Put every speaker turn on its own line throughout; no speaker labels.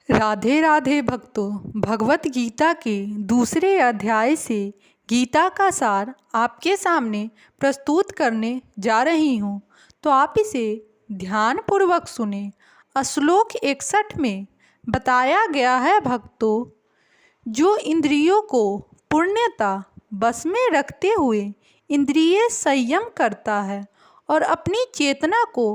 राधे राधे भक्तों। भगवत गीता के दूसरे अध्याय से गीता का सार आपके सामने प्रस्तुत करने जा रही हूँ, तो आप इसे ध्यानपूर्वक सुने। श्लोक 61 में बताया गया है भक्तों, जो इंद्रियों को पूर्णतः बस में रखते हुए इंद्रिय संयम करता है और अपनी चेतना को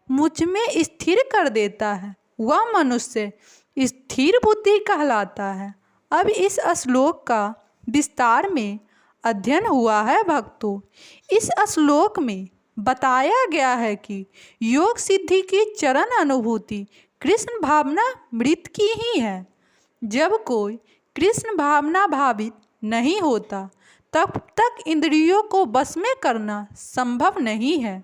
मुझ में स्थिर कर देता है, वह मनुष्य स्थिर बुद्धि कहलाता है। अब इस श्लोक का विस्तार में अध्ययन हुआ है भक्तों। इस श्लोक में बताया गया है कि योग सिद्धि की चरण अनुभूति कृष्ण भावना मृत की ही है। जब कोई कृष्ण भावना भावित नहीं होता तब तक इंद्रियों को बस में करना संभव नहीं है।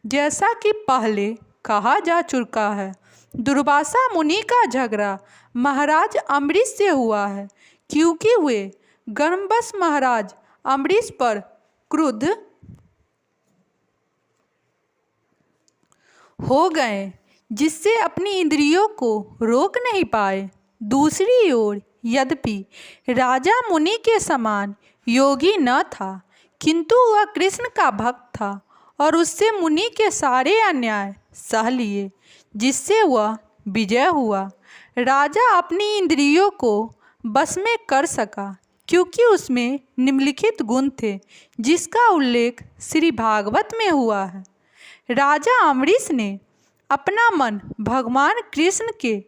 जैसा कि पहले कहा जा चुका है, दुर्वासा मुनि का झगड़ा महाराज अम्बरीश से हुआ है, क्योंकि वे गर्मवश महाराज अम्बरीश पर क्रुद्ध हो गए, जिससे अपनी इंद्रियों को रोक नहीं पाए। दूसरी ओर यद्यपि राजा मुनि के समान योगी न था, किंतु वह कृष्ण का भक्त था और उससे मुनि के सारे अन्याय सह लिए, जिससे वह विजय हुआ। राजा अपनी इंद्रियों को बस में कर सका क्योंकि उसमें निम्नलिखित गुण थे, जिसका उल्लेख श्री भागवत में हुआ है। राजा अम्बरीश ने अपना मन भगवान कृष्ण के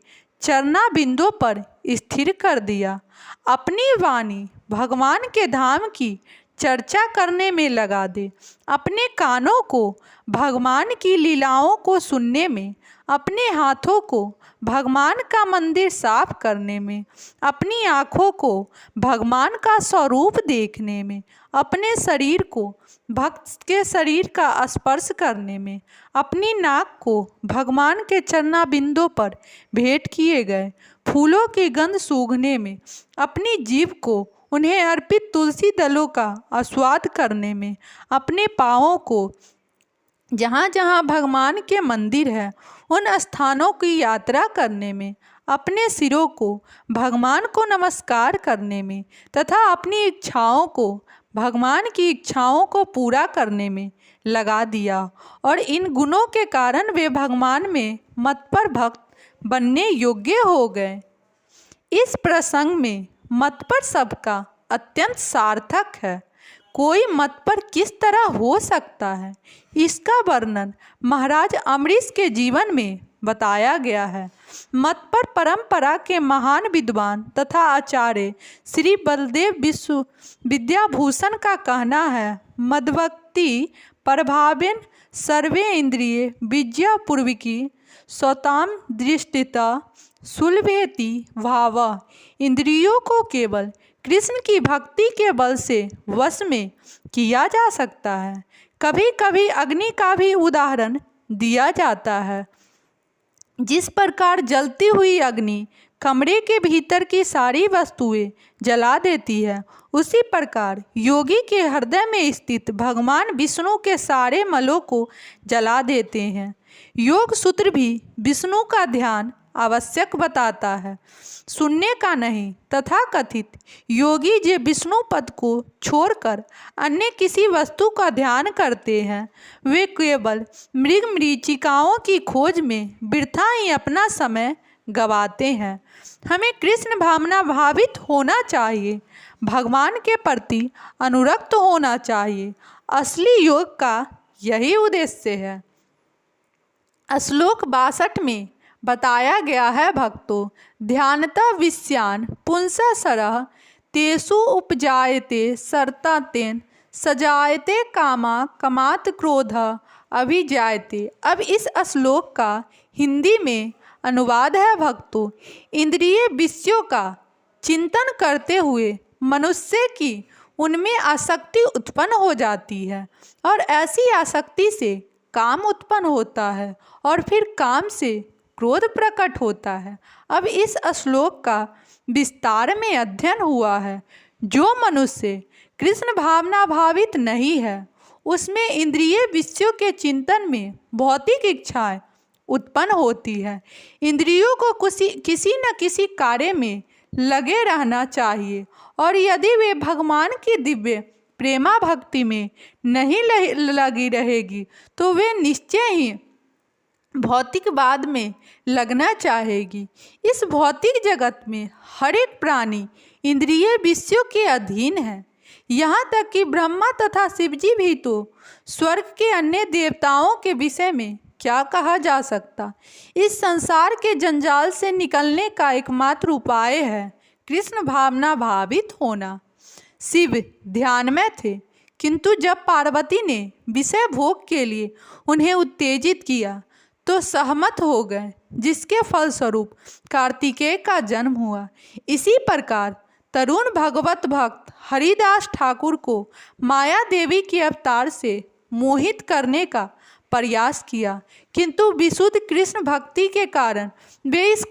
चरणाबिंदों पर स्थिर कर दिया, अपनी वाणी भगवान के धाम की चर्चा करने में लगा दे, अपने कानों को भगवान की लीलाओं को सुनने में, अपने हाथों को भगवान का मंदिर साफ करने में, अपनी आँखों को भगवान का स्वरूप देखने में, अपने शरीर को भक्त के शरीर का स्पर्श करने में, अपनी नाक को भगवान के चरणाबिंदों पर भेंट किए गए फूलों की गंध सूंघने में, अपनी जीभ को उन्हें अर्पित तुलसी दलों का आस्वाद करने में, अपने पाँवों को जहाँ जहाँ भगवान के मंदिर है उन स्थानों की यात्रा करने में, अपने सिरों को भगवान को नमस्कार करने में तथा अपनी इच्छाओं को भगवान की इच्छाओं को पूरा करने में लगा दिया। और इन गुणों के कारण वे भगवान में मतपर भक्त बनने योग्य हो गए। इस प्रसंग में मतपर शब्द का अत्यंत सार्थक है। कोई मतपर किस तरह हो सकता है, इसका वर्णन महाराज अम्बरीश के जीवन में बताया गया है। मतपर परंपरा के महान विद्वान तथा आचार्य श्री बलदेव विद्याभूषण का कहना है, मद्भक्ति प्रभावेन सर्वे इंद्रिय विद्यापूर्वकी स्वताम दृष्टिता सुलभेति भाव। इंद्रियों को केवल कृष्ण की भक्ति के बल से वश में किया जा सकता है। कभी कभी अग्नि का भी उदाहरण दिया जाता है। जिस प्रकार जलती हुई अग्नि कमरे के भीतर की सारी वस्तुएं जला देती है, उसी प्रकार योगी के हृदय में स्थित भगवान विष्णु के सारे मलों को जला देते हैं। योग सूत्र भी विष्णु का ध्यान आवश्यक बताता है, सुनने का नहीं। तथा कथित योगी जो विष्णु पद को छोड़कर अन्य किसी वस्तु का ध्यान करते हैं, वे केवल मृग मरीचिकाओं की खोज में वृथा ही अपना समय गवाते हैं। हमें कृष्ण भावना भावित होना चाहिए, भगवान के प्रति अनुरक्त होना चाहिए। असली योग का यही उद्देश्य है। श्लोक 62 में बताया गया है भक्तों, ध्यानतः विषयान पुंसा सरह तेषु उपजायते सरता तेन सजायते कामा कमात क्रोध अभिजायते। अब इस श्लोक का हिंदी में अनुवाद है भक्तों, इंद्रिय विषयों का चिंतन करते हुए मनुष्य की उनमें आसक्ति उत्पन्न हो जाती है और ऐसी आसक्ति से काम उत्पन्न होता है और फिर काम से क्रोध प्रकट होता है। अब इस श्लोक का विस्तार में अध्ययन हुआ है। जो मनुष्य कृष्ण भावना भावित नहीं है, उसमें इंद्रिय विषयों के चिंतन में भौतिक इच्छाएं उत्पन्न होती है। इंद्रियों को किसी न किसी कार्य में लगे रहना चाहिए और यदि वे भगवान की दिव्य प्रेमा भक्ति में नहीं लगी रहेगी तो वे निश्चय ही भौतिकवाद में लगना चाहेगी। इस भौतिक जगत में हर एक प्राणी इंद्रिय विषयों के अधीन है। यहाँ तक कि ब्रह्मा तथा शिवजी भी तो। स्वर्ग के अन्य देवताओं के विषय में क्या कहा जा सकता। इस संसार के जंजाल से निकलने का एकमात्र उपाय है कृष्ण भावना भावित होना। शिव ध्यान में थे, किंतु जब पार्वती ने विषय भोग के लिए उन्हें उत्तेजित किया तो सहमत हो गए, जिसके फलस्वरूप कार्तिकेय का जन्म हुआ। इसी प्रकार तरुण भगवत भक्त हरिदास ठाकुर को माया देवी के अवतार से मोहित करने का प्रयास किया, किंतु विशुद्ध कृष्ण भक्ति के कारण वे इस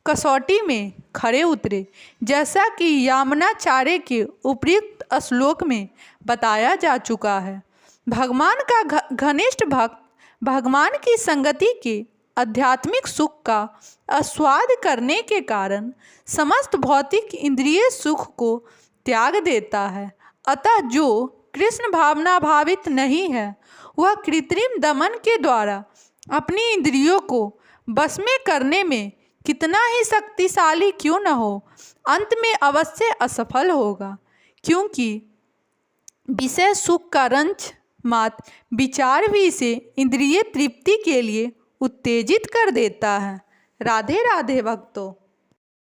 कसौटी में खरे उतरे, जैसा कि यामुनाचार्य के उपयुक्त श्लोक में बताया जा चुका है। भगवान का घनिष्ठ भक्त भगवान की संगति के आध्यात्मिक सुख का आस्वाद करने के कारण समस्त भौतिक इंद्रिय सुख को त्याग देता है। अतः जो कृष्ण भावना भावित नहीं है वह कृत्रिम दमन के द्वारा अपनी इंद्रियों को बस में करने में कितना ही शक्तिशाली क्यों न हो, अंत में अवश्य असफल होगा, क्योंकि विषय सुख का रंच मात्र विचार भी इसे इंद्रिय तृप्ति के लिए उत्तेजित कर देता है। राधे राधे भक्तों।